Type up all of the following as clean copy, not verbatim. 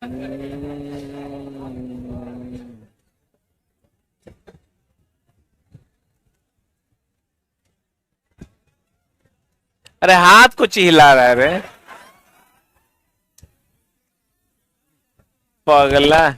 अरे हाथ कुछ हिला रहा है रे पगला।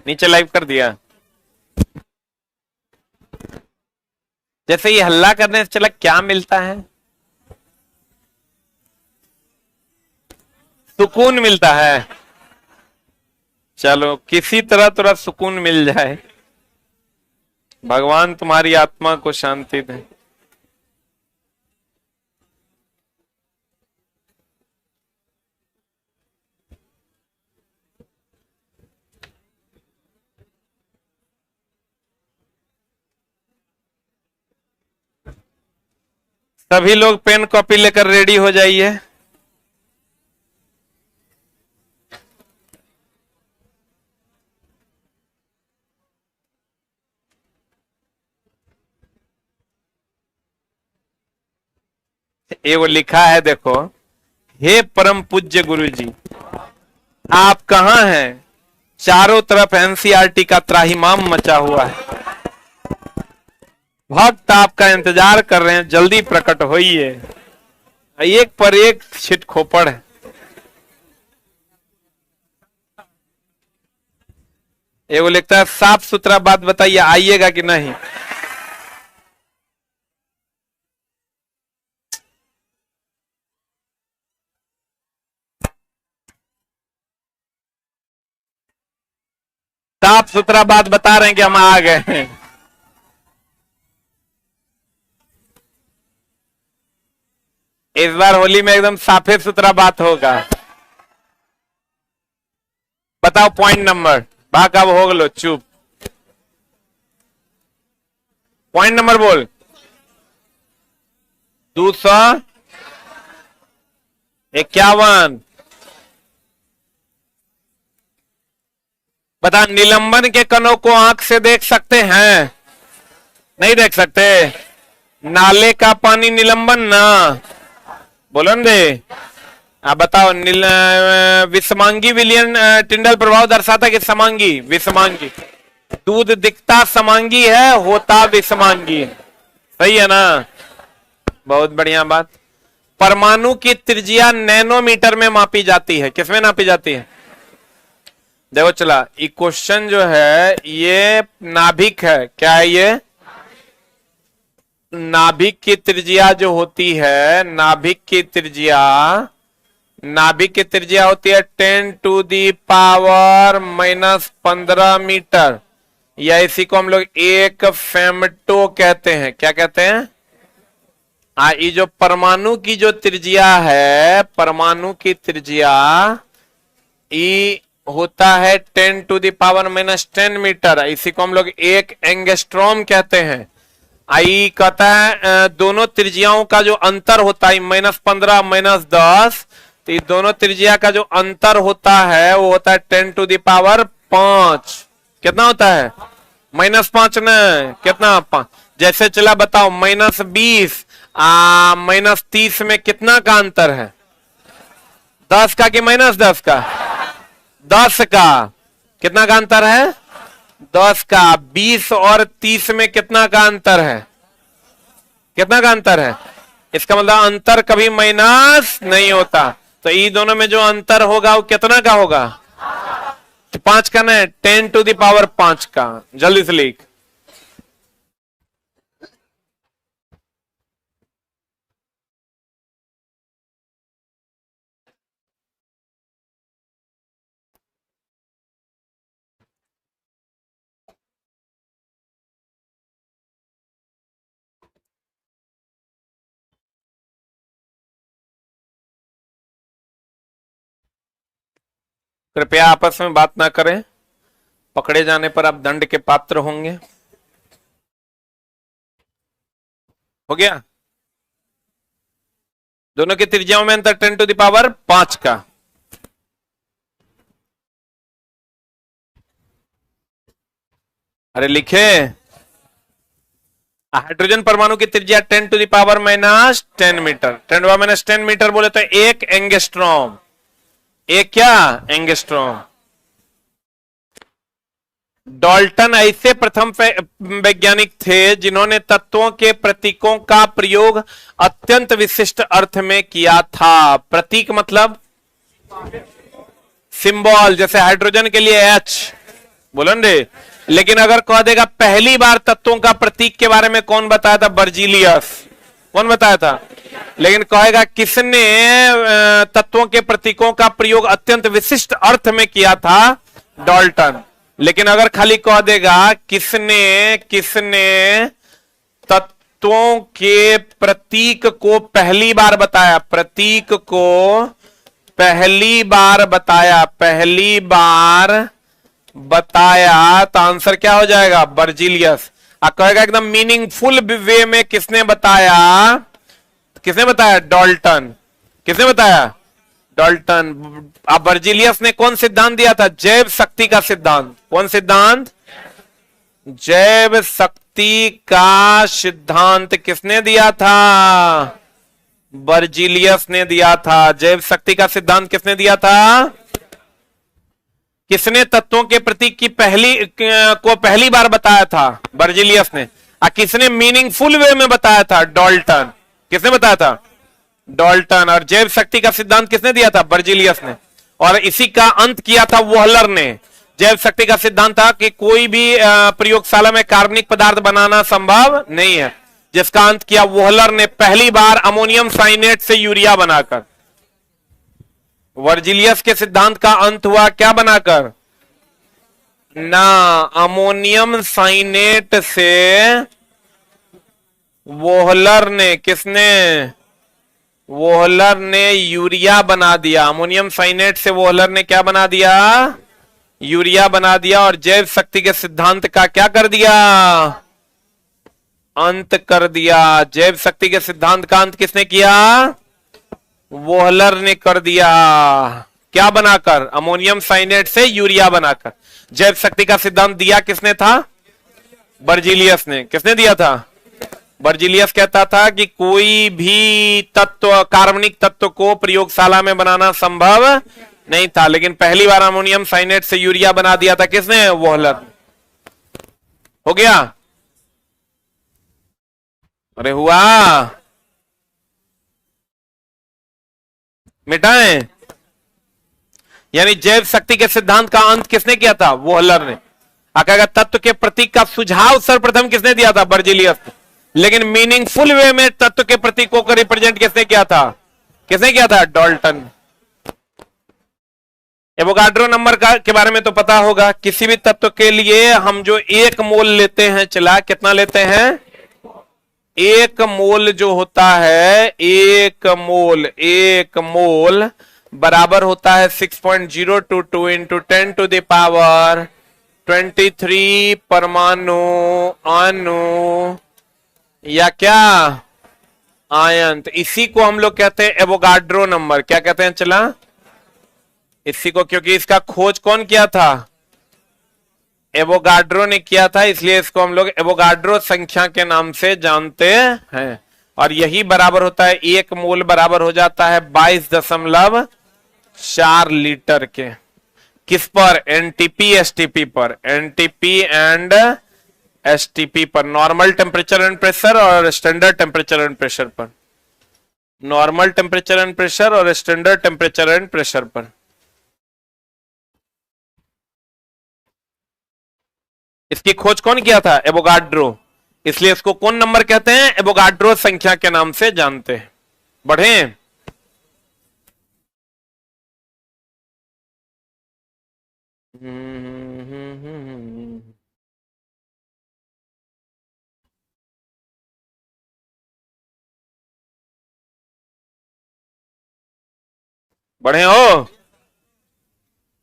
नीचे लाइव कर दिया। जैसे ये हल्ला करने से चला क्या मिलता है? सुकून मिलता है। चलो किसी तरह थोड़ा सुकून मिल जाए, भगवान तुम्हारी आत्मा को शांति दे। सभी लोग पेन कॉपी लेकर रेडी हो जाइए। ये वो लिखा है देखो, हे परम पूज्य गुरु जी, आप कहाँ हैं? चारों तरफ एनसीईआरटी का त्राहिमाम मचा हुआ है, भक्त आपका इंतजार कर रहे हैं, जल्दी प्रकट होइए। एक पर एक छिट खोपड़ है। ये वो लिखता है, साफ सुथरा बात बताइए, आइएगा कि नहीं? साफ सुथरा बात बता रहे हैं कि हम आ गए हैं। इस बार होली में एकदम साफे सुथरा बात होगा। बताओ पॉइंट नंबर। भाग अब हो गलो चुप। पॉइंट नंबर बोल। 251। बता, निलंबन के कणों को आंख से देख सकते हैं? नहीं देख सकते। नाले का पानी निलंबन ना, बोलो न दे। आप बताओ, विषमांगी विलियन टिंडल प्रभाव दर्शाता है कि समांगी? विषमांगी। दूध दिखता समांगी है, होता विषमांगी। सही है ना? बहुत बढ़िया बात। परमाणु की त्रिज्या नैनोमीटर में मापी जाती है, किसमें नापी जाती है? देखो चला, ये क्वेश्चन जो है ये नाभिक है। क्या है ये? नाभिक की त्रिज्या जो होती है, नाभिक की त्रिज्या होती है 10⁻⁻15 मीटर, या इसी को हम लोग एक फेमटो कहते हैं। क्या कहते हैं? ये जो परमाणु की जो त्रिज्या है, परमाणु की त्रिज्या ई होता है 10⁻⁻10 मीटर, इसी को हम लोग एक एंगस्ट्रॉम कहते हैं। आई कहता है दोनों त्रिज्याओं का जो अंतर होता है -15 -10, तो ये दोनों त्रिज्या का जो अंतर होता है वो होता है 10⁵ कितना होता है? -5 न, कितना? 5। जैसे चला बताओ, -20 -30 में कितना का अंतर है? 10 का कि -10 का? 10 का। कितना का अंतर है? 10 का। 20 और 30 में कितना का अंतर है? कितना का अंतर है? इसका मतलब अंतर कभी माइनस नहीं होता, तो ये दोनों में जो अंतर होगा वो कितना का होगा? 5 का ना, 10⁵5 का। जल्दी से लिख। कृपया आपस में बात ना करें, पकड़े जाने पर आप दंड के पात्र होंगे। हो गया। दोनों की त्रिज्याओं में अंतर 10⁵ का। अरे लिखे, हाइड्रोजन परमाणु की त्रिज्या 10⁻⁻10 मीटर। 10⁻10 मीटर बोले तो एक एंगस्ट्रॉम। एक क्या एंगस्ट्रॉम। डाल्टन ऐसे प्रथम वैज्ञानिक थे जिन्होंने तत्वों के प्रतीकों का प्रयोग अत्यंत विशिष्ट अर्थ में किया था। प्रतीक मतलब सिंबल, जैसे हाइड्रोजन के लिए H बोलो रे। लेकिन अगर कह देगा पहली बार तत्वों का प्रतीक के बारे में कौन बताया था? बर्जीलियस। कौन बताया था? लेकिन कहेगा किसने तत्वों के प्रतीकों का प्रयोग अत्यंत विशिष्ट अर्थ में किया था? डाल्टन। लेकिन अगर खाली कह देगा किसने तत्वों के प्रतीक को पहली बार बताया, प्रतीक को पहली बार बताया, तो आंसर क्या हो जाएगा? बर्जीलियस। अब कहेगा एकदम मीनिंगफुल वे में किसने बताया? डाल्टन। किसने बताया? डाल्टन। अब बर्जीलियस ने कौन सिद्धांत दिया था? जैव शक्ति का सिद्धांत। कौन सिद्धांत? जैव शक्ति का सिद्धांत किसने दिया था? बर्जीलियस ने दिया था। जैव शक्ति का सिद्धांत किसने दिया था? किसने तत्वों के प्रतीक की पहली बार बताया था? बर्जीलियस ने। किसने मीनिंगफुल वे में बताया था? डाल्टन। किसने बताया था? डाल्टन। और जैव शक्ति का सिद्धांत किसने दिया था? बर्जीलियस ने। और इसी का अंत किया था वोहलर ने। जैव शक्ति का सिद्धांत था कि कोई भी प्रयोगशाला में कार्बनिक पदार्थ बनाना संभव नहीं है, जिसका अंत किया वोहलर ने पहली बार अमोनियम साइनेट से यूरिया बनाकर। वर्जिलियस के सिद्धांत का अंत हुआ क्या बनाकर? ना, अमोनियम साइनेट से वोहलर ने। किसने? वोहलर ने यूरिया बना दिया। अमोनियम साइनेट से वोहलर ने क्या बना दिया? यूरिया बना दिया। और जैव शक्ति के सिद्धांत का क्या कर दिया? अंत कर दिया। जैव शक्ति के सिद्धांत का अंत किसने किया? वोहलर ने कर दिया। क्या बनाकर? अमोनियम साइनेट से यूरिया बनाकर। जैव शक्ति का सिद्धांत दिया किसने था? बर्जीलियस ने। किसने दिया था? बर्जीलियस कहता था कि कोई भी तत्व, कार्बनिक तत्व को प्रयोगशाला में बनाना संभव नहीं था, लेकिन पहली बार अमोनियम साइनेट से यूरिया बना दिया था। किसने? वोहलर। हो गया? अरे हुआ? मिटाएं? यानी जैव शक्ति के सिद्धांत का अंत किसने किया था? वोहलर ने। कहेगा तत्व के प्रतीक का सुझाव सर्वप्रथम किसने दिया था? बर्जीलियस। लेकिन मीनिंगफुल वे में तत्व के प्रतीकों को रिप्रेजेंट किसने किया था? किसने किया था? डाल्टन। एवोगाड्रो नंबर के बारे में तो पता होगा। किसी भी तत्व के लिए हम जो 1 मोल लेते हैं, चला कितना लेते हैं? 1 मोल जो होता है, 1 मोल बराबर होता है 6.022 इंटू 10⁻23 परमाणु, अणु या क्या? आयन। तो इसी को हम लोग कहते हैं एवोगाड्रो नंबर। क्या कहते हैं? चला इसी को, क्योंकि इसका खोज कौन किया था? एवोगाड्रो ने किया था, इसलिए इसको हम लोग एवोगाड्रो संख्या के नाम से जानते हैं। और यही बराबर होता है, 1 मोल बराबर हो जाता है 22.4 लीटर के। किस पर? एनटीपी एसटीपी पर। एनटीपी एंड एसटीपी पर, नॉर्मल टेम्परेचर एंड प्रेशर और स्टैंडर्ड टेम्परेचर एंड प्रेशर पर। नॉर्मल टेम्परेचर एंड प्रेशर और स्टैंडर्ड टेम्परेचर एंड प्रेशर पर। इसकी खोज कौन किया था? एवोगाड्रो। इसलिए इसको कौन नंबर कहते हैं? एवोगाड्रो संख्या के नाम से जानते हैं। बढ़े? बढ़े हो?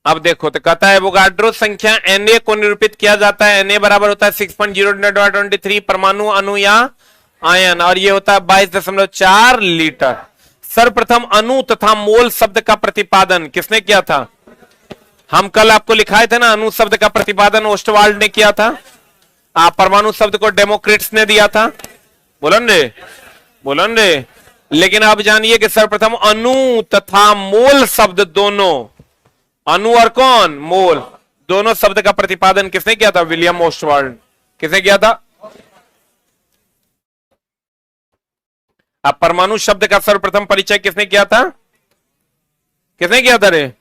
अब देखो, तो कहता है एवोगाड्रो संख्या Na को निरूपित किया जाता है। Na बराबर होता है 6.023 परमाणु, अणु या आयन, और ये होता है 22.4 लीटर। सर्वप्रथम अणु तथा मोल शब्द का प्रतिपादन किसने किया था? हम कल आपको लिखाए थे ना, अणु शब्द का प्रतिपादन ओस्टवाल्ड ने किया था। परमाणु शब्द को डेमोक्रिट्स ने दिया था। बोलन रे, बोलन रे। लेकिन आप जानिए कि सर्वप्रथम अणु तथा मोल शब्द दोनों, अणु और कौन, मोल, दोनों शब्द का प्रतिपादन किसने किया था? William Ostwald. किसने किया था? अब परमाणु शब्द का सर्वप्रथम परिचय किसने किया था? किसने किया था रे?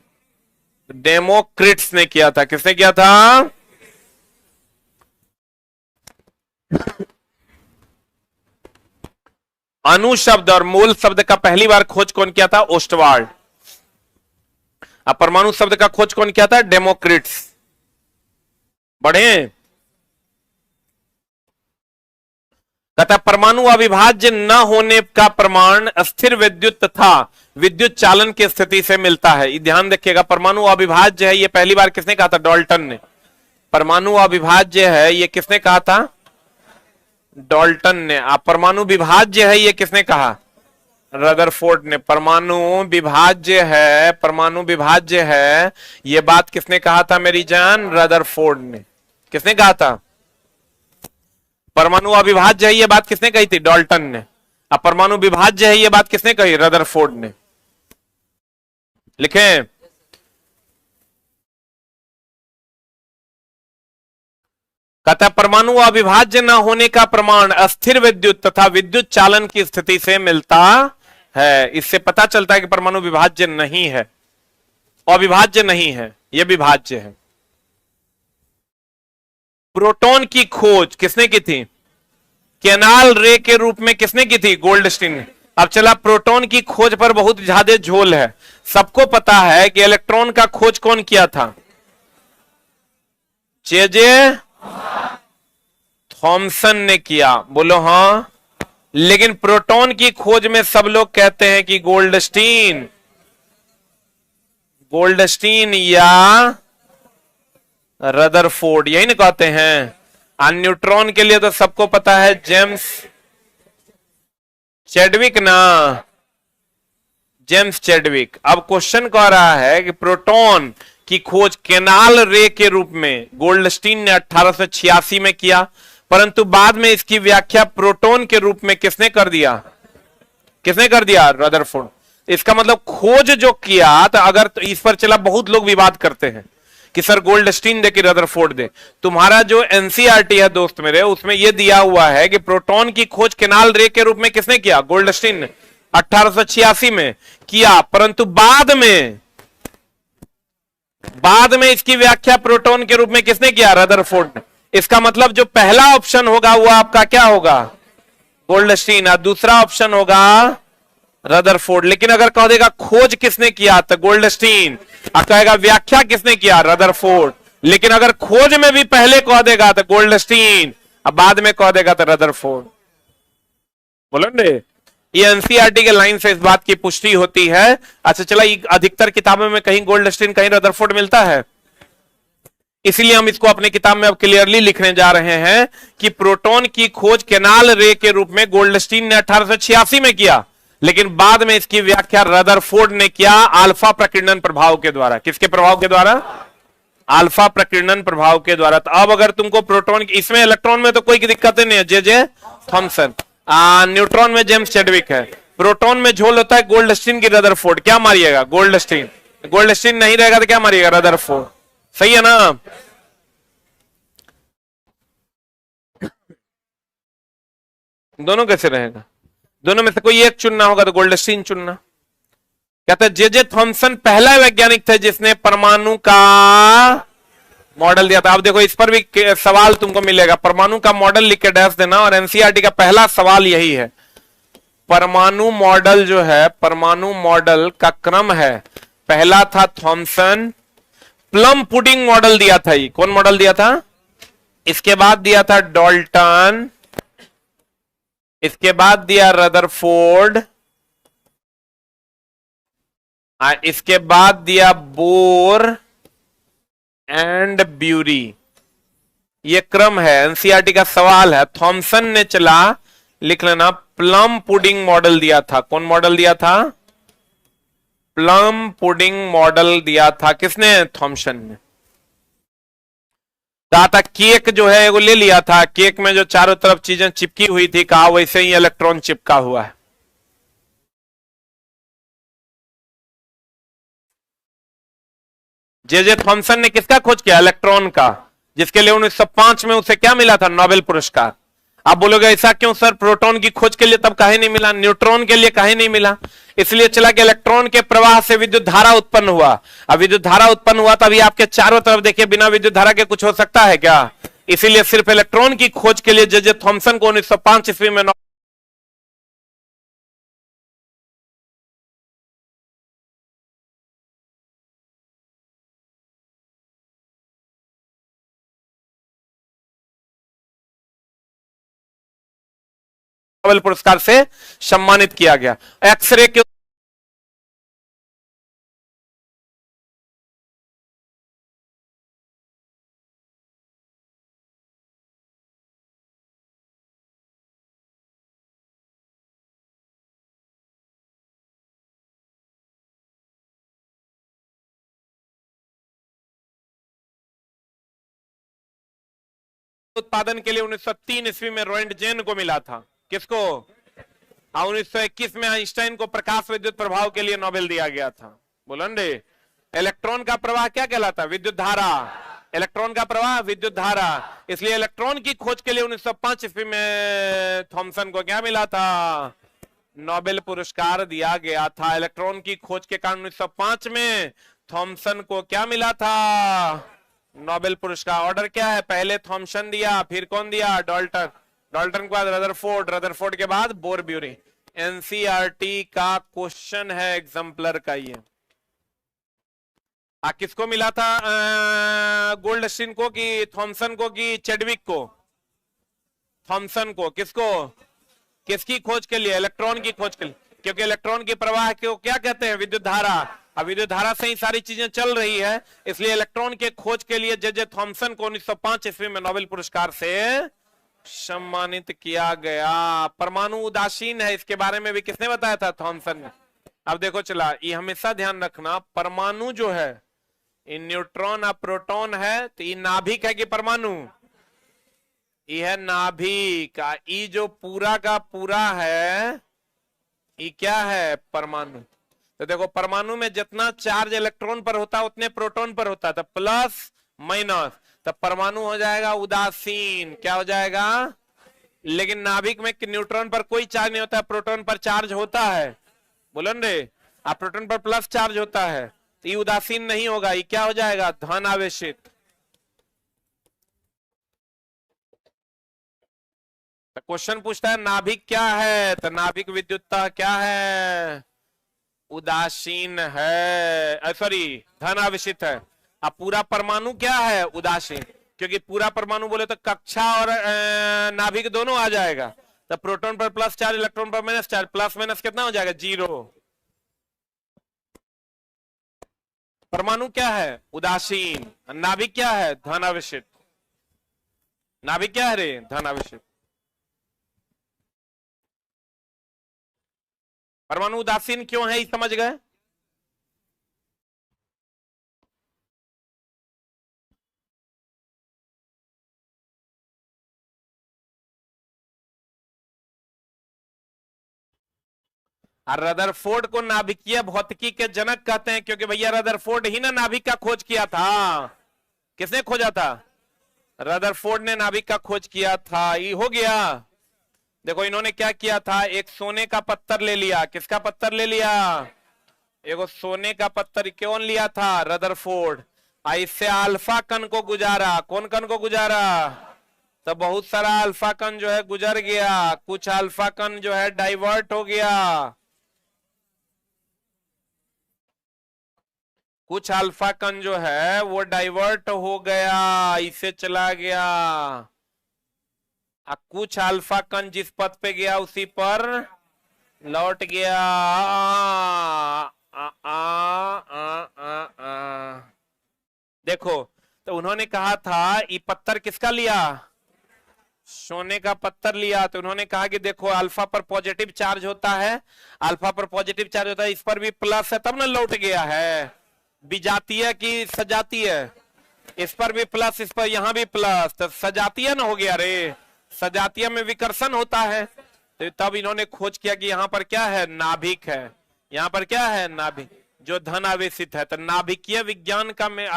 डेमोक्रिट्स ने किया था। किसने किया था? अणु शब्द और मूल शब्द का पहली बार खोज कौन किया था? ओस्टवाल्ड। अब परमाणु शब्द का खोज कौन किया था? डेमोक्रिट्स। बढ़े। कहता परमाणु अविभाज्य न होने का प्रमाण स्थिर विद्युत तथा विद्युत चालन की स्थिति से मिलता है। ध्यान रखिएगा, परमाणु अविभाज्य है, ये पहली बार किसने कहा था? डाल्टन ने। परमाणु अविभाज्य है, ये किसने कहा था? डाल्टन ने। परमाणु विभाज्य है, ये किसने कहा? रदरफोर्ड ने। परमाणु विभाज्य है, परमाणु विभाज्य है, ये बात किसने कहा था मेरी जान? रदरफोर्ड ने। किसने कहा था? परमाणु अविभाज्य है, ये बात किसने कही थी? डाल्टन ने। अब परमाणु विभाज्य है, ये बात किसने कही? रदरफोर्ड ने। लिखें, कहता परमाणु अविभाज्य न होने का प्रमाण अस्थिर विद्युत तथा विद्युत चालन की स्थिति से मिलता है। इससे पता चलता है कि परमाणु विभाज्य नहीं है, अविभाज्य नहीं है, यह विभाज्य है। प्रोटॉन की खोज किसने की थी? केनाल रे के रूप में किसने की थी? गोल्डस्टीन ने। अब चला, प्रोटॉन की खोज पर बहुत ज्यादा झोल है। सबको पता है कि इलेक्ट्रॉन का खोज कौन किया था? जे थॉमसन ने किया। बोलो हां। लेकिन प्रोटॉन की खोज में सब लोग कहते हैं कि गोल्डस्टीन, गोल्डस्टीन या रदरफोर्ड, यही ना कहते हैं। न्यूट्रॉन के लिए तो सबको पता है जेम्स चैडविक ना, जेम्स चैडविक। अब क्वेश्चन कह रहा है कि प्रोटॉन की खोज केनाल रे के रूप में गोल्डस्टीन ने 1886 में किया, परंतु बाद में इसकी व्याख्या प्रोटॉन के रूप में किसने कर दिया? किसने कर दिया? रदरफोर्ड। इसका मतलब खोज जो किया, तो अगर तो इस पर चला बहुत लोग विवाद करते हैं कि सर गोल्डस्टीन दे कि रदरफोर्ड दे। तुम्हारा जो एनसीईआरटी है दोस्त मेरे, उसमें यह दिया हुआ है कि प्रोटॉन की खोज केनाल रे के रूप में किसने किया? गोल्डस्टीन ने 1886 में किया, परंतु बाद में इसकी व्याख्या प्रोटॉन के रूप में किसने किया? रदरफोर्ड ने। इसका मतलब जो पहला ऑप्शन होगा वो आपका क्या होगा? गोल्डस्टीन, और दूसरा ऑप्शन होगा रदरफोर्ड। लेकिन अगर कह देगा खोज किसने किया तो गोल्डस्टीन, और कहेगा व्याख्या किसने किया? रदरफोर्ड। लेकिन अगर खोज में भी पहले कह देगा तो गोल्डस्टीन, और बाद में कह देगा तो रदरफोर्ड। बोलो रे, ये एनसीईआरटी के लाइन से इस बात की पुष्टि होती है। अच्छा चला, अधिकतर किताबों में कहीं गोल्डस्टीन कहीं रदरफोर्ड मिलता है, इसलिए हम इसको अपने किताब में अब क्लियरली लिखने जा रहे हैं कि प्रोटॉन की खोज केनाल रे के रूप में गोल्डस्टीन ने 1886 में किया, लेकिन बाद में इसकी व्याख्या रदरफोर्ड ने किया अल्फा प्रकीर्णन प्रभाव के द्वारा। किसके प्रभाव के द्वारा? अल्फा प्रकीर्णन प्रभाव के द्वारा। तो अब अगर तुमको प्रोटॉन, इसमें इलेक्ट्रॉन में तो कोई दिक्कत नहीं है, जे थॉमसन। न्यूट्रॉन में जेम्स चैडविक है। प्रोटॉन में झोल होता है गोल्डस्टीन की रदरफोर्ड। क्या मारिएगा? गोल्डस्टीन। गोल्डस्टीन नहीं रहेगा तो क्या मारिएगा? रदरफोर्ड। सही है ना? दोनों कैसे रहेगा? दोनों में से कोई एक चुनना होगा तो गोल्डस्टीन चुनना। कहते हैं जे थॉमसन पहला वैज्ञानिक थे जिसने परमाणु का मॉडल दिया था। अब देखो इस पर भी सवाल तुमको मिलेगा, परमाणु का मॉडल लिख के डैश देना, और एनसीईआरटी का पहला सवाल यही है। परमाणु मॉडल जो है, परमाणु मॉडल का क्रम है, पहला था थॉमसन, प्लम पुडिंग मॉडल दिया था। ये कौन मॉडल दिया था? इसके बाद दिया था डाल्टन, इसके बाद दिया रदरफोर्ड, इसके बाद दिया बोर एंड ब्यूरी। ये क्रम है, एनसीईआरटी का सवाल है। थॉमसन ने चला, लिख लेना, प्लम पुडिंग मॉडल दिया था। कौन मॉडल दिया था? प्लम पुडिंग मॉडल दिया था। किसने? थॉमसन ने। कहा था केक जो है वो ले लिया था, केक में जो चारों तरफ चीजें चिपकी हुई थी, कहा वैसे ही इलेक्ट्रॉन चिपका हुआ है। जे थॉमसन ने किसका खोज किया? इलेक्ट्रॉन का, जिसके लिए 1905 में उसे क्या मिला था? नोबेल पुरस्कार। आप बोलोगे ऐसा क्यों सर, प्रोटॉन की खोज के लिए तब काहे नहीं मिला, न्यूट्रॉन के लिए काहे नहीं मिला? इसलिए चला कि इलेक्ट्रॉन के प्रवाह से विद्युत धारा उत्पन्न हुआ। अब विद्युत धारा उत्पन्न हुआ तभी आपके चारों तरफ देखिए, बिना विद्युत धारा के कुछ हो सकता है क्या? इसीलिए सिर्फ इलेक्ट्रॉन की खोज के लिए जे थॉमसन को 1905 ईस्वी में नोबेल पुरस्कार से सम्मानित किया गया। एक्सरे के उत्पादन के लिए 1903 ईस्वी में रोएंटजेन को मिला था। किसको? 1921 में आइंस्टाइन को प्रकाश विद्युत प्रभाव के लिए नोबेल दिया गया था। बोलो रे, इलेक्ट्रॉन का प्रवाह क्या कहलाता है? विद्युत धारा। इलेक्ट्रॉन का प्रवाह विद्युत धारा। इसलिए इलेक्ट्रॉन की खोज के लिए 1905 ईस्वी में थॉमसन को क्या मिला था? नोबेल पुरस्कार दिया गया था। इलेक्ट्रॉन की खोज के कारण 1905 में थॉमसन को क्या मिला था? नोबेल पुरस्कार। ऑर्डर क्या है? पहले थॉमसन दिया, फिर कौन दिया? डाल्टन। डाल्टन के बाद रदरफोर्ड, रदरफोर्ड के बाद बोरब्यूरी। एनसीईआरटी का क्वेश्चन है एग्जाम्पलर का ये। किसको मिला था? गोल्डस्टीन को कि थॉमसन को कि चेडविक को? थॉमसन को। किसको? किसकी खोज के लिए? इलेक्ट्रॉन की खोज के लिए, क्योंकि इलेक्ट्रॉन की प्रवाह को क्या कहते हैं? विद्युत धारा। अब विद्युत धारा से ही सारी चीजें चल रही है, इसलिए इलेक्ट्रॉन के खोज के लिए जे थॉमसन को 1905 ईस्वी में नोबेल पुरस्कार से सम्मानित किया गया। परमाणु उदासीन है, इसके बारे में भी किसने बताया था? थॉमसन ने। अब देखो चला, ये हमेशा ध्यान रखना, परमाणु जो है ये न्यूट्रॉन और प्रोटॉन है, तो ये नाभिक है कि परमाणु? ये है नाभिक। ये जो पूरा का पूरा है ये क्या है? परमाणु। तो देखो, परमाणु में जितना चार्ज इलेक्ट्रॉन पर होता है उतने प्रोटॉन पर होता है, तो प्लस माइनस, तो परमाणु हो जाएगा उदासीन। क्या हो जाएगा? लेकिन नाभिक में न्यूट्रॉन पर कोई चार्ज नहीं होता है, प्रोटॉन पर चार्ज होता है। बोलो रे, आप प्रोटॉन पर प्लस चार्ज होता है, तो ये उदासीन नहीं होगा, ये क्या हो जाएगा? धन आवेशित। तो क्वेश्चन पूछता है नाभिक क्या है, तो नाभिक विद्युतता क्या है? उदासीन है, सॉरी धन आवेशित है। अब पूरा परमाणु क्या है? उदासीन। क्योंकि पूरा परमाणु बोले तो कक्षा और नाभिक दोनों आ जाएगा, तो प्रोटॉन पर प्लस चार्ज, इलेक्ट्रॉन पर माइनस चार्ज, प्लस माइनस कितना हो जाएगा? 0। परमाणु क्या है? उदासीन। नाभिक क्या है? धन आवेशित। नाभिक क्या है रे? धन आवेशित। परमाणु उदासीन क्यों है, समझ गए? रदरफोर्ड को नाभिकीय भौतिकी के जनक कहते हैं, क्योंकि भैया रदरफोर्ड ही ना नाभिक का खोज किया था। किसने खोजा था? रदरफोर्ड ने नाभिक का खोज किया था। ये हो गया। देखो इन्होंने क्या किया था, एक सोने का पत्थर ले लिया। किसका पत्थर ले लिया? एक सोने का पत्थर कौन लिया था? रदरफोर्ड। इससे अल्फा कण को गुजारा। कौन कण को गुजारा? तो बहुत सारा अल्फा कण जो है गुजर गया, कुछ अल्फा कण जो है डाइवर्ट हो गया, कुछ अल्फा कण जो है वो डाइवर्ट हो गया, इसे चला गया। कुछ अल्फा कण जिस पथ पे गया उसी पर लौट गया। देखो, तो उन्होंने कहा था ये पत्थर किसका लिया? सोने का पत्थर लिया तो उन्होंने कहा कि देखो अल्फा पर पॉजिटिव चार्ज होता है, अल्फा पर पॉजिटिव चार्ज होता है, इस पर भी प्लस है तब ना लौट गया है। विजातीय की सजातीय, इस पर भी प्लस, इस पर यहां भी प्लस, तो सजातीय ना हो गया रे। सजातीय में विकर्षण होता है, तो तब इन्होंने खोज किया कि यहां पर क्या है, नाभिक है। यहां पर क्या है, नाभिक, जो धन आवेशित है। तो नाभिकीय विज्ञान का में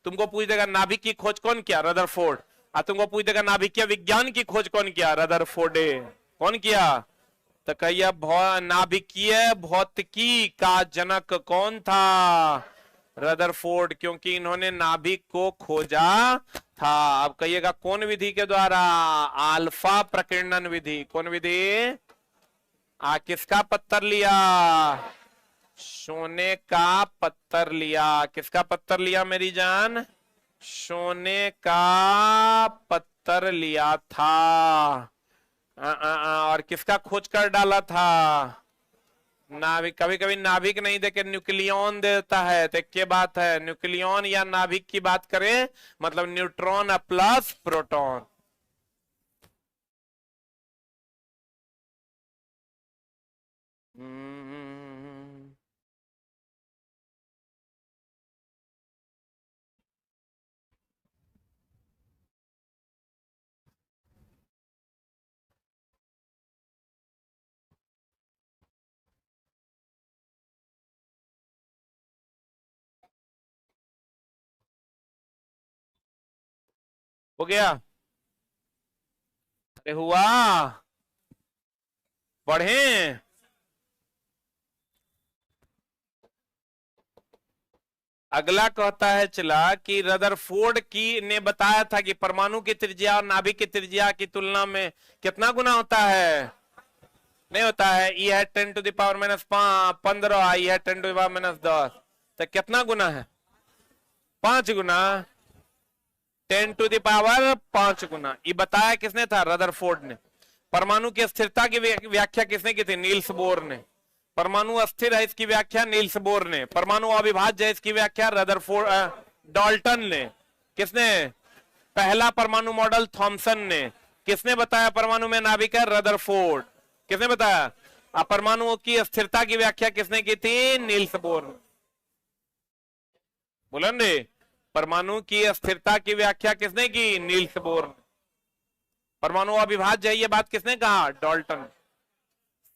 तुमको पूछ देगा नाभिक की खोज कौन किया, रदरफोर्ड। तुमको पूछ देगा नाभिकीय विज्ञान की खोज कौन किया, रदरफोर्डे। कौन किया, तो कहिए नाभिकीय भौतिकी का जनक कौन था, रदरफोर्ड, क्योंकि इन्होंने नाभिक को खोजा था। अब कहिएगा कौन विधि के द्वारा, अल्फा प्रकीर्णन विधि। कौन विधि, किसका पत्थर लिया, सोने का पत्थर लिया। किसका पत्थर लिया मेरी जान, सोने का पत्थर लिया था। और किसका खोज कर डाला था, नाभिक। कभी कभी नाभिक नहीं देके न्यूक्लियन देता है, तो क्या बात है, न्यूक्लियन या नाभिक की बात करें मतलब न्यूट्रॉन प्लस प्रोटॉन। हो गया, अरे हुआ, बढ़े। अगला कहता है चला कि रदरफोर्ड की ने बताया था कि परमाणु की त्रिज्या और नाभिक की त्रिज्या की तुलना में कितना गुना होता है, नहीं होता है। ई है 10 टू द पावर माइनस 15, ई है 10 टू द पावर माइनस 10, तो कितना गुना है, 5 गुना, 10 टू द पावर 5 गुना। ये बताया किसने था, रदरफोर्ड ने। परमाणु की स्थिरता की व्याख्या किसने की थी, नील्स बोर ने। परमाणु अस्थिर है इसकी व्याख्या नील्स बोर ने। परमाणु अविभाज्य है इसकी व्याख्या रदरफोर्ड डाल्टन ने। किसने, पहला परमाणु मॉडल थॉमसन ने। किसने बताया परमाणु में नाभिक है, रदरफोर्ड। किसने बताया, परमाणुओं की स्थिरता की व्याख्या किसने की थी, नील्स बोर ने। बोलन रे, परमाणु की स्थिरता की व्याख्या किसने की, नील्स बोर ने। परमाणु अविभाज्य है ये बात किसने कहा, डाल्टन।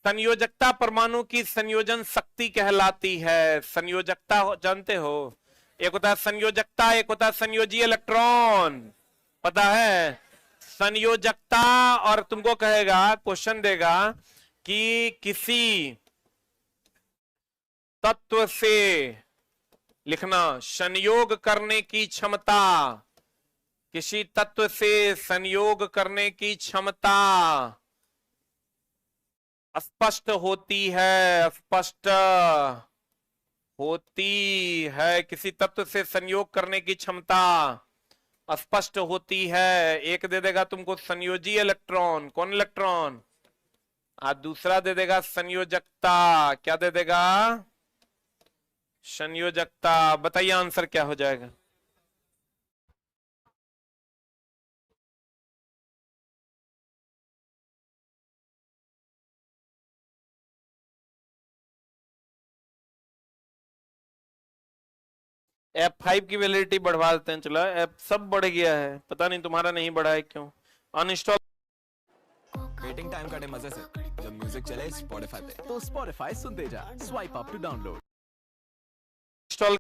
संयोजकता परमाणु की संयोजन शक्ति कहलाती है। संयोजकता जानते हो, एक होता है संयोजकता, एक होता है संयोजी इलेक्ट्रॉन, पता है। संयोजकता, और तुमको कहेगा, क्वेश्चन देगा कि किसी तत्व से लिखना संयोग करने की क्षमता, किसी तत्व से संयोग करने की क्षमता स्पष्ट होती है, स्पष्ट होती है। किसी तत्व से संयोग करने की क्षमता स्पष्ट होती है। एक दे देगा तुमको संयोजी इलेक्ट्रॉन, कौन इलेक्ट्रॉन, दूसरा दे देगा संयोजकता। क्या दे देगा, संयोजकता। बताइए आंसर क्या हो जाएगा, F5 की वैलिडिटी बढ़वा देते हैं। चलो F सब बढ़ गया है, पता नहीं तुम्हारा नहीं बढ़ा है क्यों। अनइंस्टॉल। वेटिंग टाइम काटे मजे से, जब म्यूजिक चले स्पॉटिफाई पे तो स्पॉटिफाई सुनते जा, swipe up to download. Install,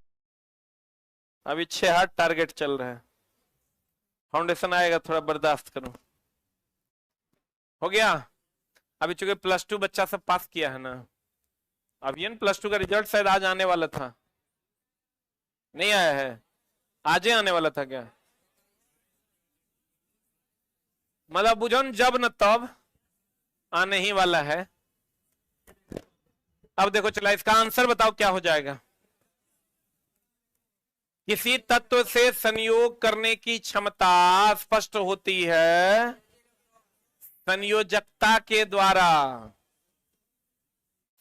अभी 6 टारगेट चल रहा है, फाउंडेशन आएगा, थोड़ा बर्दाश्त करो। हो गया। अभी चूंकि +2 बच्चा सब पास किया है ना, अब ये +2 का रिजल्ट शायद आज आने वाला था, नहीं आया है, आज ही आने वाला था क्या, मतलब बुझन जब न तब आने ही वाला है। अब देखो चला, इसका आंसर बताओ क्या हो जाएगा। किसी तत्व से संयोग करने की क्षमता स्पष्ट होती है संयोजकता के द्वारा।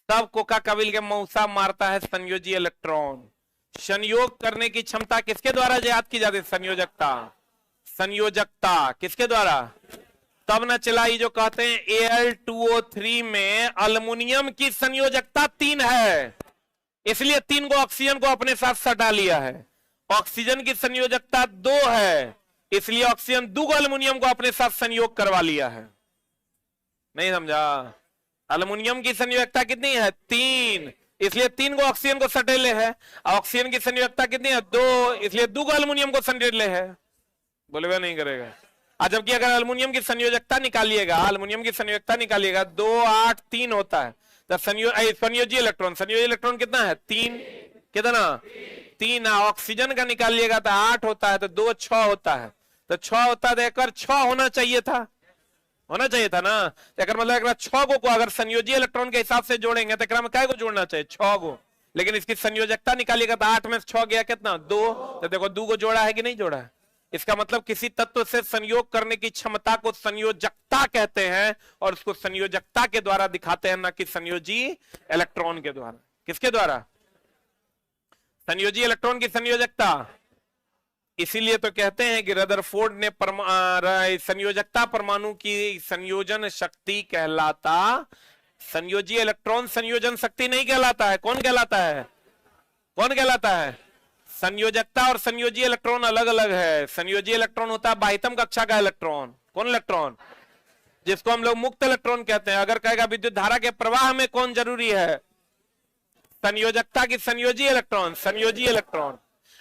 तब कोका कबिल के मौसा मारता है संयोजी इलेक्ट्रॉन। संयोग करने की क्षमता किसके द्वारा याद की जाती है, संयोजकता। संयोजकता किसके द्वारा, तब ना चला। ये जो कहते हैं Al2O3 में अल्युमिनियम की संयोजकता 3 है, इसलिए 3 को ऑक्सीजन को अपने साथ सटा लिया है। ऑक्सीजन की संयोजकता 2 है, इसलिए ऑक्सीजन 2 को अल्युमिनियम को अपने साथ संयोग करवा लिया है। नहीं समझा? अल्युमिनियम की संयोजकता कितनी है? 3, इसलिए 3 को ऑक्सीजन को सटेले है। ऑक्सीजन की संयोजकता कितनी है? 2, इसलिए 2 को अल्युमिनियम को सटेले है। बोलेगा नहीं करेगा? जबकि अगर अल्युमिनियम की संयोजकता निकालिएगा, अल्युमिनियम की संयोजकता निकालिएगा 2, 8, 3 होता है। तो संयोजी इलेक्ट्रॉन कितना है? 3। कितना? 3। ऑक्सीजन का निकालिएगा तो 8 होता है, तो 2, 6 होता है। तो 6 होता है, देकर 6 होना चाहिए था ना। तो मतलब 6 को अगर संयोजी इलेक्ट्रॉन के हिसाब से जोड़ेंगे तो में क्या को जोड़ना चाहिए? 6 को। लेकिन इसकी संयोजकता निकालिएगा तो 8 में 6 गया कितना? 2। तो देखो 2 को जोड़ा है कि नहीं जोड़ा है? इसका मतलब किसी तत्व से संयोग करने की क्षमता को संयोजकता कहते हैं, और उसको संयोजकता के द्वारा दिखाते हैं, ना कि संयोजी इलेक्ट्रॉन के द्वारा। किसके द्वारा? संयोजी इलेक्ट्रॉन की संयोजकता। इसीलिए तो कहते हैं कि रदरफोर्ड ने संयोजकता परमाणु की संयोजन शक्ति कहलाता। संयोजी इलेक्ट्रॉन संयोजन शक्ति नहीं कहलाता है। कौन कहलाता है? कौन कहलाता है? संयोजकता और संयोजी इलेक्ट्रॉन अलग अलग है। संयोजी इलेक्ट्रॉन होता है बाह्यतम कक्षा का इलेक्ट्रॉन। कौन इलेक्ट्रॉन? जिसको हम लोग मुक्त इलेक्ट्रॉन कहते हैं। अगर कहेगा विद्युत धारा के प्रवाह में कौन जरूरी है? संयोजकता की संयोजी इलेक्ट्रॉन। संयोजी इलेक्ट्रॉन।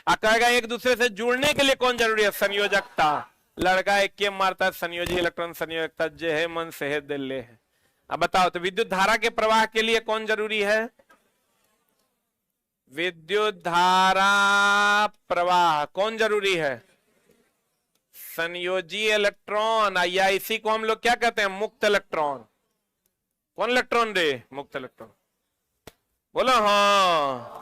कहेगा एक दूसरे से जुड़ने के लिए कौन जरूरी है? संयोजकता। लड़का एक के मारता है संयोजी इलेक्ट्रॉन संयोजकता, जे है मन से है दिल ले है। अब बताओ तो विद्युत धारा के प्रवाह के लिए कौन जरूरी है? विद्युत धारा प्रवाह कौन जरूरी है? संयोजी इलेक्ट्रॉन। या इसी को हम लोग क्या कहते हैं? मुक्त इलेक्ट्रॉन। कौन इलेक्ट्रॉन रे? मुक्त इलेक्ट्रॉन। बोलो हाँ।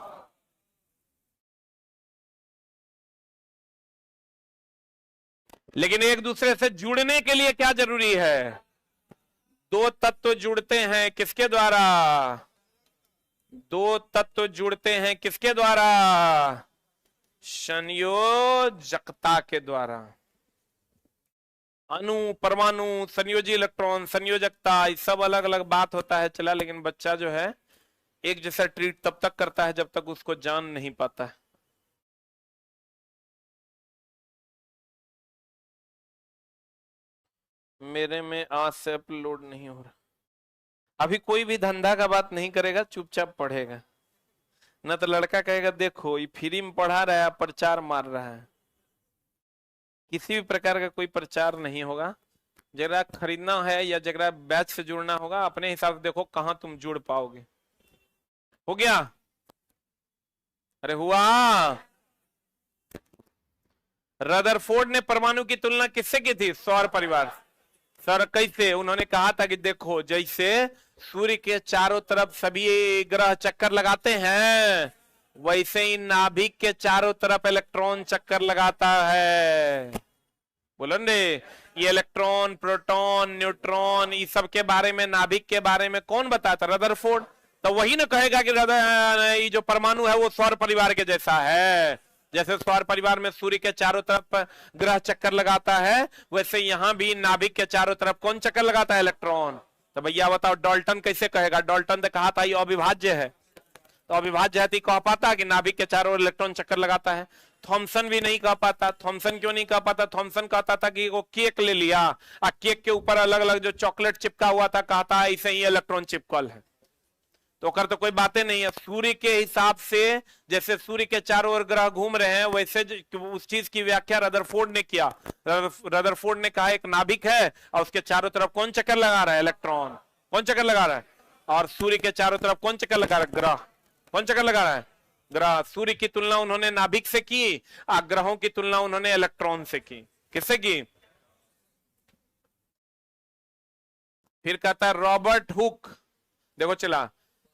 लेकिन एक दूसरे से जुड़ने के लिए क्या जरूरी है? 2 तत्व जुड़ते हैं किसके द्वारा? 2 तत्व जुड़ते हैं किसके द्वारा? संयोजकता के द्वारा। अणु, परमाणु, संयोजी इलेक्ट्रॉन, संयोजकता, ये सब अलग अलग बात होता है। चला, लेकिन बच्चा जो है एक जैसा ट्रीट तब तक करता है जब तक उसको जान नहीं पाता है। मेरे में आज से अपलोड नहीं हो रहा। अभी कोई भी धंधा का बात नहीं करेगा, चुपचाप पढ़ेगा। न तो लड़का कहेगा देखो ये फ्री में पढ़ा रहा है, प्रचार मार रहा है। किसी भी प्रकार का कोई प्रचार नहीं होगा। जरा खरीदना है या जरा बैच से जुड़ना होगा, अपने हिसाब से देखो कहां तुम जुड़ पाओगे। हो गया? अरे हुआ। रदरफोर्ड ने परमाणु की तुलना किससे की थी? सौर परिवार। सर कैसे? उन्होंने कहा था कि देखो जैसे सूर्य के चारों तरफ सभी ग्रह चक्कर लगाते हैं, वैसे ही नाभिक के चारों तरफ इलेक्ट्रॉन चक्कर लगाता है। बोलो रे, ये इलेक्ट्रॉन, प्रोटॉन, न्यूट्रॉन, इस सब के बारे में, नाभिक के बारे में कौन बताता? रदरफोर्ड। तो वही ना कहेगा कि ये जो परमाणु है वो सौर परिवार के जैसा है। जैसे सौर परिवार में सूर्य के चारों तरफ ग्रह चक्कर लगाता है, वैसे यहां भी नाभिक के चारों तरफ कौन चक्कर लगाता है? इलेक्ट्रॉन। तो भैया बताओ डाल्टन कैसे कहेगा? डाल्टन ने कहा था ये अविभाज्य है, तो अविभाज्य है तो कह पाता कि नाभिक के चारों ओर इलेक्ट्रॉन चक्कर लगाता है? थॉमसन भी नहीं कह पाता। थॉमसन क्यों नहीं कह पाता? थॉमसन कहता था कि वो केक ले लिया और केक के ऊपर अलग अलग जो चॉकलेट चिपका हुआ था, कहता है ऐसे ही इलेक्ट्रॉन चिपकल है। तो कर तो कोई बातें नहीं है। सूर्य के हिसाब से जैसे सूर्य के चारों ओर ग्रह घूम रहे हैं, वैसे उस चीज की व्याख्या रदरफोर्ड ने किया। रदरफोर्ड ने कहा एक नाभिक है और उसके चारों तरफ कौन चक्कर लगा रहा है? इलेक्ट्रॉन। कौन चक्कर लगा रहा है? और सूर्य के चारों तरफ कौन चक्कर लगा रहा है? ग्रह। कौन चक्कर लगा रहा है? ग्रह। सूर्य की तुलना उन्होंने नाभिक से की और ग्रहों की तुलना उन्होंने इलेक्ट्रॉन से की। किससे की? फिर कहता है रॉबर्ट हुक। देखो चला,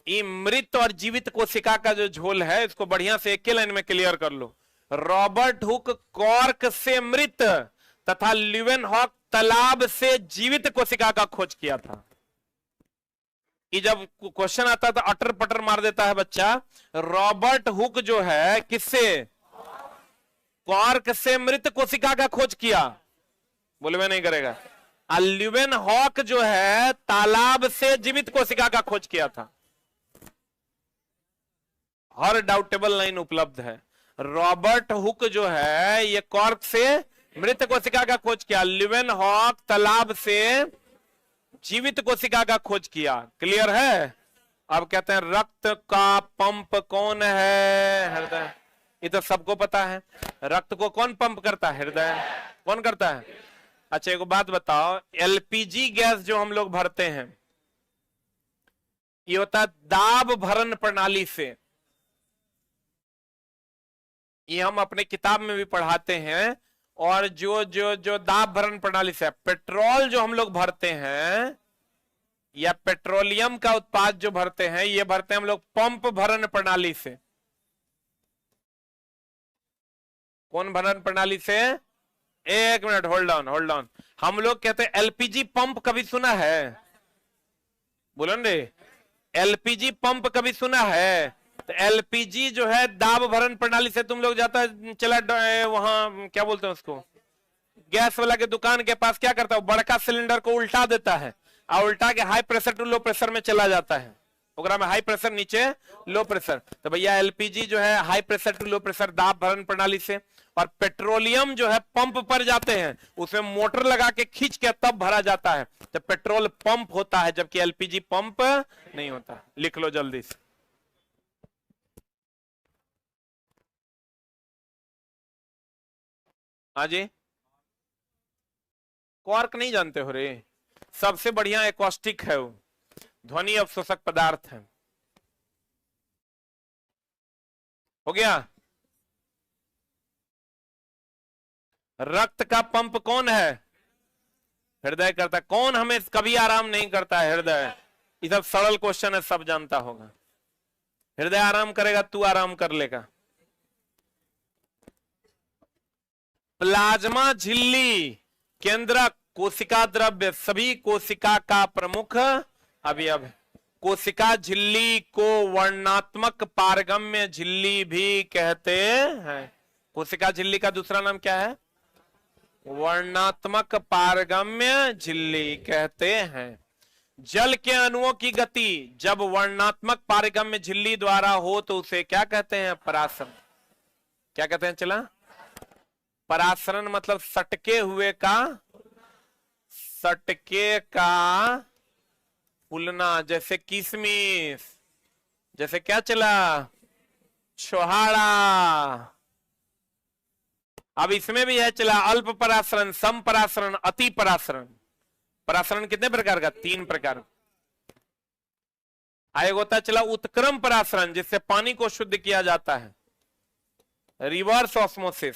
ये मृत और जीवित कोशिका का जो झोल है, इसको बढ़िया से एक लाइन में क्लियर कर लो। रॉबर्ट हुक कॉर्क से मृत तथा ल्यूवेनहॉक तालाब से जीवित कोशिका का खोज किया था। ये जब क्वेश्चन आता तो अटर पटर मार देता है बच्चा। रॉबर्ट हुक जो है किससे? कॉर्क से मृत कोशिका का खोज किया। बोले मैं नहीं करेगा। ल्यूवेन हॉक जो है तालाब से जीवित कोशिका का खोज किया था। हर डाउटेबल लाइन उपलब्ध है। रॉबर्ट हुक जो है ये कॉर्क से मृत कोशिका का खोज किया। ल्यूवेन हॉक तालाब से जीवित कोशिका का खोज किया। क्लियर है। अब कहते हैं रक्त का पंप कौन है? हृदय। ये तो सबको पता है। रक्त को कौन पंप करता है? हृदय। कौन करता है? अच्छा एक बात बताओ, एलपीजी गैस जो हम लोग भरते हैं ये होता है दाब भरण प्रणाली से। ये हम अपने किताब में भी पढ़ाते हैं। और जो दाब भरण प्रणाली से पेट्रोल जो हम लोग भरते हैं या पेट्रोलियम का उत्पाद जो भरते हैं ये भरते हैं हम लोग पंप भरण प्रणाली से। कौन भरण प्रणाली से? एक मिनट, होल्ड ऑन। हम लोग कहते हैं एलपीजी पंप कभी सुना है? बोलो रे, एलपीजी पंप कभी सुना है? तो एलपीजी जो है दाब भरण प्रणाली से तुम लोग जाता है, चला वहां क्या बोलते हैं उसको, गैस वाला के दुकान के पास क्या करता है, बड़का सिलेंडर को उल्टा देता है और उल्टा के high pressure to low pressure में चला जाता है। ओकरा में हाई प्रेशर नीचे लो प्रेशर। तो भैया एलपीजी जो है high pressure to low pressure दाब भरण प्रणाली से। और पेट्रोलियम जो है पंप पर जाते हैं, उसमें मोटर लगा के खींच के तब भरा जाता है। तो पेट्रोल पंप होता है जबकि एलपीजी पंप नहीं होता। लिख लो जल्दी से। हाँ जी, क्वार्क नहीं जानते हो रे? सबसे बढ़िया एकॉस्टिक है वो, ध्वनि अवशोषक पदार्थ है। हो गया। रक्त का पंप कौन है? हृदय करता है। कौन हमें कभी आराम नहीं करता है? हृदय। ये सब सरल क्वेश्चन है, सब जानता होगा। हृदय आराम करेगा, तू आराम कर लेगा। प्लाज्मा झिल्ली केंद्रक कोशिका द्रव्य सभी कोशिका का प्रमुख अवयव है। कोशिका झिल्ली को वर्णात्मक पारगम्य झिल्ली भी कहते हैं। कोशिका झिल्ली का दूसरा नाम क्या है? वर्णात्मक पारगम्य झिल्ली कहते हैं। जल के अणुओं की गति जब वर्णात्मक पारगम्य झिल्ली द्वारा हो तो उसे क्या कहते हैं? परासरण। क्या कहते हैं? चला, परासरण मतलब सटके हुए का, सटके का फूलना। जैसे किशमिश, जैसे क्या चला, छोहाड़ा। अब इसमें भी है चला अल्प परासरण, सम परासरण, अति परासरण। परासरण कितने प्रकार का? 3 प्रकार। एक होता चला उत्क्रम परासरण जिससे पानी को शुद्ध किया जाता है, रिवर्स ऑस्मोसिस।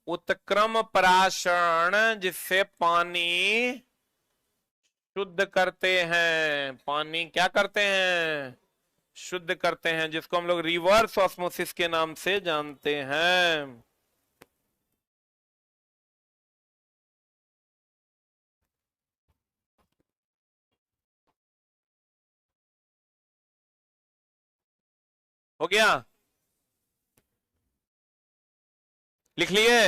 उत्क्रम परासरण जिससे पानी शुद्ध करते हैं, पानी क्या करते हैं? शुद्ध करते हैं, जिसको हम लोग रिवर्स ऑस्मोसिस के नाम से जानते हैं। हो गया? लिख लिए?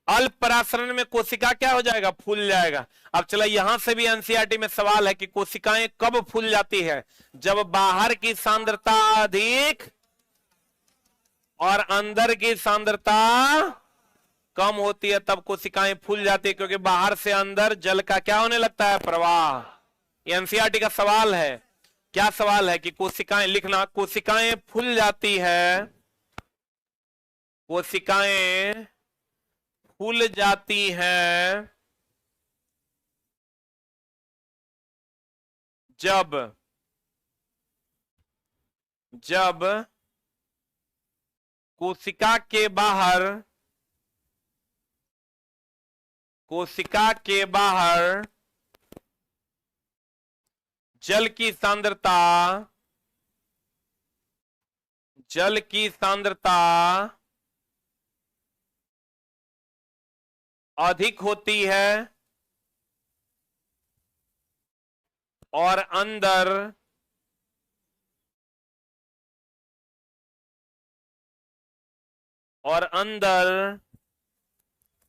अल्प परासरण में कोशिका क्या हो जाएगा? फूल जाएगा। अब चला, यहां से भी एनसीईआरटी में सवाल है कि कोशिकाएं कब फूल जाती है? जब बाहर की सांद्रता अधिक और अंदर की सांद्रता कम होती है, तब कोशिकाएं फूल जाती है। क्योंकि बाहर से अंदर जल का क्या होने लगता है? प्रवाह। एनसीईआरटी का सवाल है। क्या सवाल है? कि कोशिकाएं, लिखना, कोशिकाएं फूल जाती है, कोशिकाएं फूल जाती हैं जब कोशिका के बाहर, कोशिका के बाहर जल की सांद्रता, जल की सांद्रता अधिक होती है और अंदर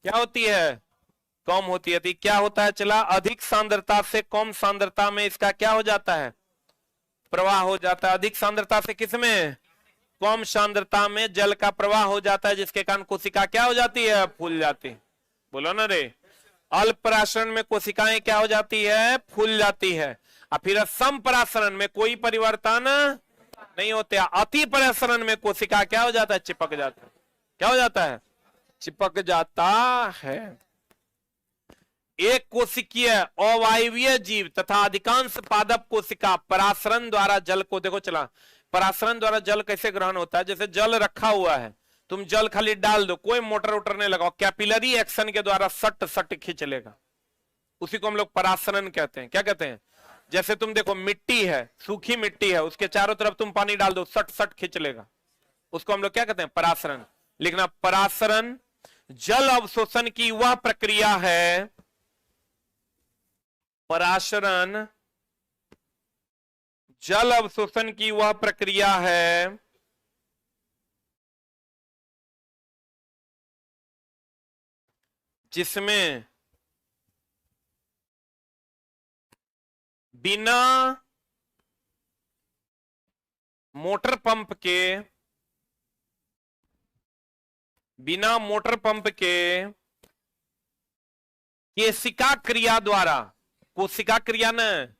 क्या होती है? कम होती है। तो क्या होता है चला, अधिक सांद्रता से कम सांद्रता में इसका क्या हो जाता है, प्रवाह हो जाता है। अधिक सांद्रता से किसमें, कम सांद्रता में जल का प्रवाह हो जाता है, जिसके कारण कोशिका क्या हो जाती है, फूल जाती है। बोलो ना रे। अल्प परासरण में कोशिकाएं क्या हो जाती है, फूल जाती है। और फिर सम परासरण में कोई परिवर्तन नहीं होते। अति परासरण में कोशिका क्या हो जाता है, चिपक जाता है। क्या हो जाता है, चिपक जाता है। एक कोशिकीय अवायवीय जीव तथा अधिकांश पादप कोशिका परासरण द्वारा जल को, देखो चला, परासरण द्वारा जल कैसे ग्रहण होता है, जैसे जल रखा हुआ है, तुम जल खाली डाल दो, कोई मोटर वोटर नहीं लगाओ, कैपिलरी एक्शन के द्वारा सट सट खींच लेगा। उसी को हम लोग परासरण कहते हैं। क्या कहते हैं, जैसे तुम देखो मिट्टी है, सूखी मिट्टी है, उसके चारों तरफ तुम पानी डाल दो, सट सट खींच लेगा। उसको हम लोग क्या कहते हैं, परासरण। लिखना, परासरण जल अवशोषण की वह प्रक्रिया है, परासरण जल अवशोषण की वह प्रक्रिया है जिसमें बिना मोटर पंप के केशिका क्रिया द्वारा, कोशिका क्रिया न,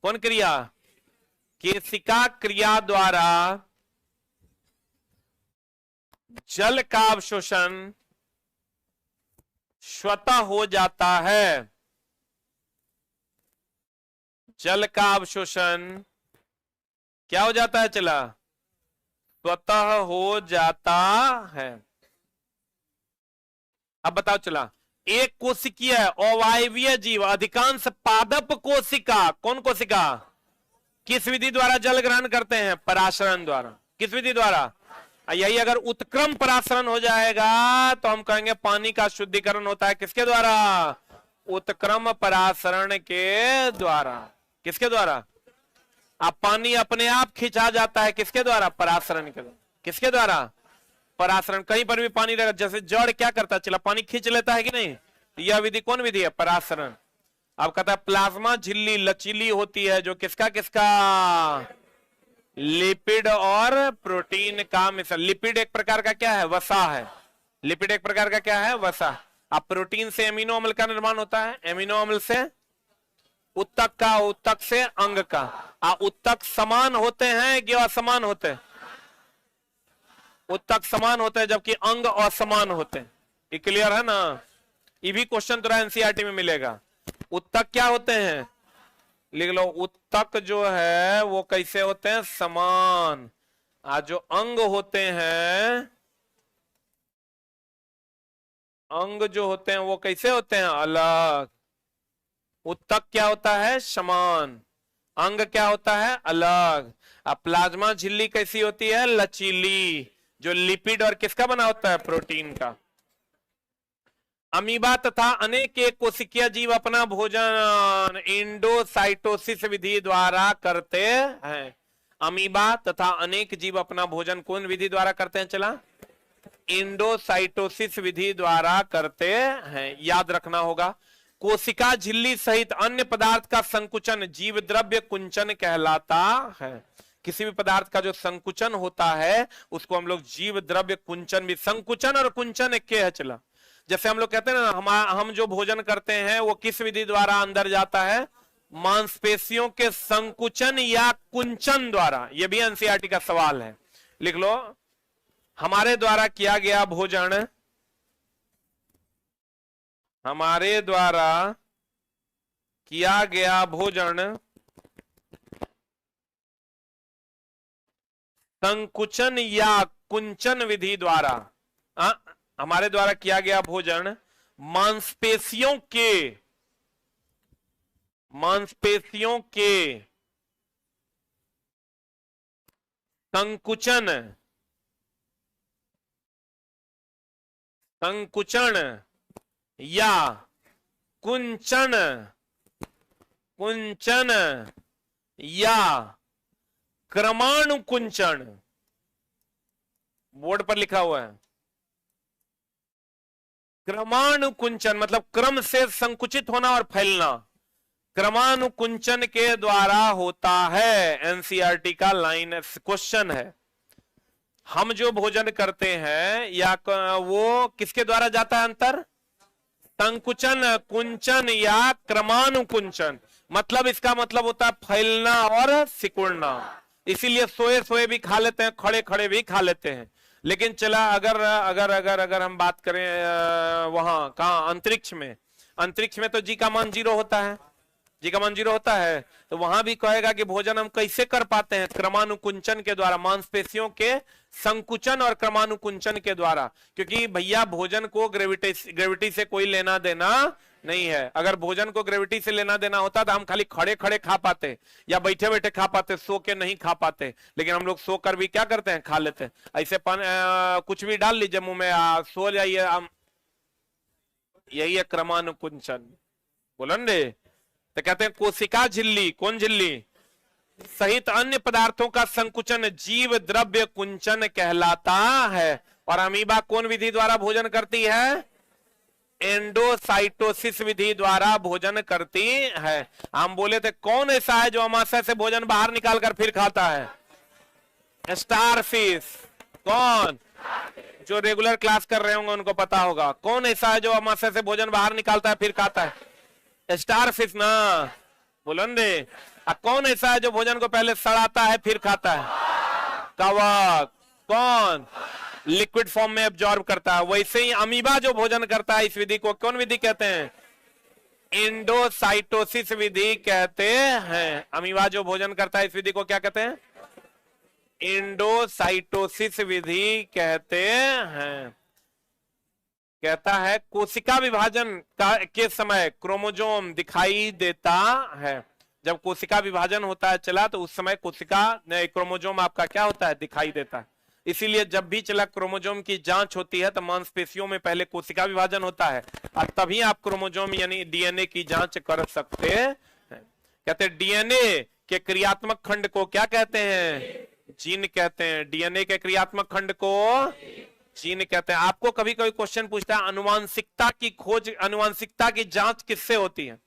कौन क्रिया, केशिका क्रिया द्वारा जल का अवशोषण स्वतः हो जाता है। जल का अवशोषण क्या हो जाता है चला, स्वतः हो जाता है। अब बताओ चला, एक कोशिकीय अवायवीय जीव अधिकांश पादप कोशिका, कौन कोशिका, किस विधि द्वारा जल ग्रहण करते हैं, परासरण द्वारा। किस विधि द्वारा, यही अगर उत्क्रम परासरण हो जाएगा तो हम कहेंगे पानी का शुद्धिकरण होता है, किसके द्वारा, उत्क्रम परासरण के द्वारा। किसके द्वारा, अब पानी अपने आप खिंचा जाता है, किसके द्वारा, परासरण के द्वारा। किसके द्वारा, परासरण। कहीं पर भी पानी रहेगा, जैसे जड़ क्या करता है चला, पानी खींच लेता है कि नहीं, यह विधि कौन विधि है, परासरण। अब कहता है प्लाज्मा झिल्ली लचीली होती है, जो किसका किसका, लिपिड और प्रोटीन का मिश्रण। लिपिड एक प्रकार का क्या है, वसा है। लिपिड एक प्रकार का क्या है, वसा। अब प्रोटीन से एमिनो अम्ल का निर्माण होता है, एमिनो अम्ल से उत्तक का, उत्तक से अंग का। उत्तक समान होते हैं कि असमान होते हैं, उत्तक समान होते हैं जबकि अंग असमान होते हैं। ये क्लियर है ना, ये भी क्वेश्चन तुरा एनसीईआरटी में मिलेगा। उत्तक क्या होते हैं, लिख लो, उत्तक जो है वो कैसे होते हैं, समान। जो अंग होते हैं, अंग जो होते हैं वो कैसे होते हैं, अलग। उत्तक क्या होता है, समान, अंग क्या होता है, अलग। अब प्लाज्मा झिल्ली कैसी होती है, लचीली, जो लिपिड और किसका बना होता है, प्रोटीन का। अमीबा तथा अनेक एक कोशिकीय जीव अपना भोजन इंडोसाइटोसिस विधि द्वारा करते हैं। अमीबा तथा अनेक जीव अपना भोजन कौन विधि द्वारा करते हैं चला, इंडोसाइटोसिस विधि द्वारा करते हैं। याद रखना होगा, कोशिका झिल्ली सहित अन्य पदार्थ का संकुचन जीव द्रव्य कुंचन कहलाता है। किसी भी पदार्थ का जो संकुचन होता है उसको हम लोग जीव द्रव्य कुंचन भी, संकुचन और कुंचन एक है चला। जैसे हम लोग कहते हैं ना, हम जो भोजन करते हैं वो किस विधि द्वारा अंदर जाता है, मांसपेशियों के संकुचन या कुंचन द्वारा। यह भी एनसीईआरटी का सवाल है, लिख लो। हमारे द्वारा किया गया भोजन, हमारे द्वारा किया गया भोजन संकुचन या कुंचन विधि द्वारा, हमारे द्वारा किया गया भोजन मांसपेशियों के संकुचन या कुंचन या क्रमाणुकुंचन, बोर्ड पर लिखा हुआ है, क्रमानुकुंचन मतलब क्रम से संकुचित होना और फैलना क्रमानुकुंचन के द्वारा होता है। एनसीईआरटी का लाइन क्वेश्चन है। हम जो भोजन करते हैं या वो किसके द्वारा जाता है अंतर? संकुचन, कुंचन या क्रमानुकुंचन। मतलब इसका मतलब होता है फैलना और सिकुड़ना। इसीलिए सोए सोए भी खा लेते हैं, खड़े खड़े भी खा लेते हैं। लेकिन चला अगर अगर अगर अगर हम बात करें वहां कहा अंतरिक्ष में तो जी का मान 0 होता है, जी का मान 0 होता है। तो वहां भी कहेगा कि भोजन हम कैसे कर पाते हैं? क्रमानुकुंचन के द्वारा, मांसपेशियों के संकुचन और क्रमानुकुंचन के द्वारा। क्योंकि भैया भोजन को ग्रेविटी से कोई लेना देना नहीं है। अगर भोजन को ग्रेविटी से लेना देना होता तो हम खाली खड़े खड़े खा पाते या बैठे बैठे खा पाते, सो के नहीं खा पाते। लेकिन हम लोग सो कर भी क्या करते हैं? खा लेते हैं। ऐसे कुछ भी डाल लीजिए मुंह में, सो जाइए। यही है क्रमानुकुंचन। बोलन रे। तो कहते हैं कोशिका झिल्ली, कौन झिल्ली? सहित अन्य पदार्थों का संकुचन जीव द्रव्य कुंचन कहलाता है। और अमीबा कौन विधि द्वारा भोजन करती है? एंडोसाइटोसिस विधि द्वारा भोजन करती है। हम बोले थे कौन ऐसा है जो अमाशय से भोजन बाहर निकालकर फिर खाता है? स्टारफिश। कौन? जो रेगुलर क्लास कर रहे होंगे उनको पता होगा। कौन ऐसा है जो अमाशय से भोजन बाहर निकालता है फिर खाता है? स्टारफिश ना। बोलन रे। कौन ऐसा है जो भोजन को पहले सड़ाता है फिर खाता है? कवक। कौन? लिक्विड फॉर्म में एब्जॉर्ब करता है। वैसे ही अमीबा जो भोजन करता है इस विधि को कौन विधि कहते हैं? एंडोसाइटोसिस विधि कहते हैं। अमीबा जो भोजन करता है इस विधि को क्या कहते हैं? एंडोसाइटोसिस विधि कहते हैं। कहता है कोशिका विभाजन के समय क्रोमोजोम दिखाई देता है। जब कोशिका विभाजन होता है चला तो उस समय कोशिका क्रोमोजोम आपका क्या होता है? दिखाई देता है। इसीलिए जब भी चला क्रोमोजोम की जांच होती है तो मांसपेशियों में पहले कोशिका विभाजन होता है और तभी आप क्रोमोजोम यानी डीएनए की जांच कर सकते हैं। कहते हैं डीएनए के क्रियात्मक खंड को क्या कहते हैं? जीन कहते हैं। डीएनए के क्रियात्मक खंड को जीन कहते हैं। आपको कभी कभी क्वेश्चन पूछता है अनुवांशिकता की खोज, अनुवांशिकता की जांच किससे होती है?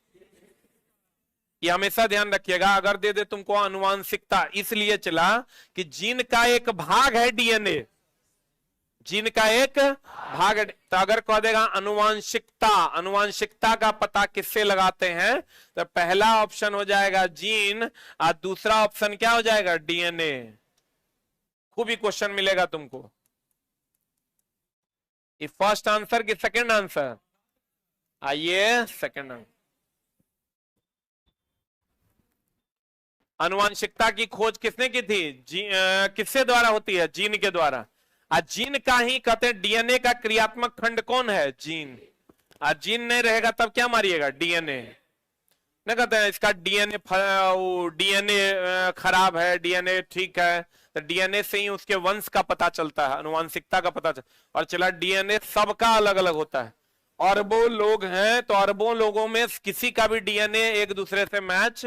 ये हमेशा ध्यान रखिएगा। अगर दे दे तुमको अनुवांशिकता, इसलिए चला कि जीन का एक भाग है डीएनए, जीन का एक भाग है। तो अगर कह देगा अनुवांशिकता, अनुवांशिकता का पता किससे लगाते हैं? तो पहला ऑप्शन हो जाएगा जीन और दूसरा ऑप्शन क्या हो जाएगा? डीएनए। खूब ही क्वेश्चन मिलेगा तुमको। ये फर्स्ट आंसर कि सेकंड आंसर? आइए सेकंड आंसर। अनुवांशिकता की खोज किसने की थी? किससे द्वारा होती है? जीन के द्वारा। जीन का ही कहते हैं डीएनए का क्रियात्मक खंड कौन है? जीन। जीन नहीं रहेगा तब क्या मारिएगा? डीएनए। नहीं कहते हैं इसका डीएनए खराब है, डीएनए ठीक है। तो डीएनए से ही उसके वंश का पता चलता है, अनुवांशिकता का पता चलता। और चला डीएनए सबका अलग अलग होता है। अरबों लोग हैं तो अरबों लोगों में किसी का भी डीएनए एक दूसरे से मैच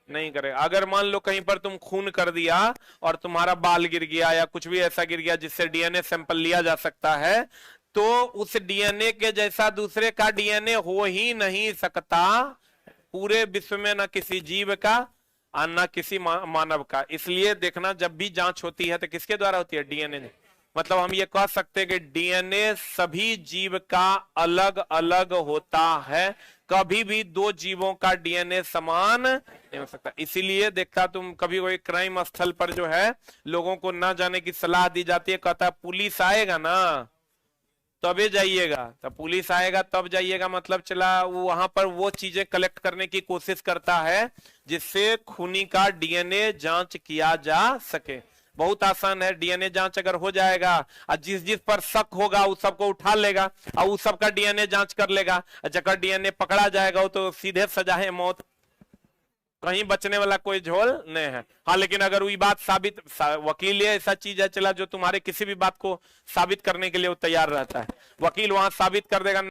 नहीं करेगा। अगर मान लो कहीं पर तुम खून कर दिया और तुम्हारा बाल गिर गया या कुछ भी ऐसा गिर गया जिससे डीएनए सैंपल लिया जा सकता है, तो उस डीएनए के जैसा दूसरे का डीएनए हो ही नहीं सकता पूरे विश्व में, न किसी जीव का और न किसी मानव का। इसलिए देखना जब भी जांच होती है तो किसके द्वारा होती है? डीएनए। मतलब हम ये कह सकते हैं कि डीएनए सभी जीव का अलग अलग होता है। कभी भी दो जीवों का डीएनए समान नहीं हो सकता। इसीलिए देखता तुम कभी कोई क्राइम स्थल पर जो है लोगों को ना जाने की सलाह दी जाती है, कहता है पुलिस आएगा ना तबे जाइएगा। तो पुलिस आएगा तब जाइएगा मतलब चला वो वहां पर वो चीजें कलेक्ट करने की कोशिश करता है जिससे खूनी का डीएनए जांच किया जा सके। बहुत आसान है। डीएनए जांच अगर हो जाएगा और जिस जिस पर शक होगा उस सबको उठा लेगा और उस सबका डीएनए जांच कर लेगा। जगह डीएनए पकड़ा जाएगा वो तो सीधे सजा है मौत, कहीं बचने वाला कोई झोल नहीं है। हाँ लेकिन अगर वही बात साबित, वकील ये ऐसा चीज है चला जो तुम्हारे किसी भी बात को साबित करने के लिए वो तैयार रहता है। वकील वहां साबित कर देगा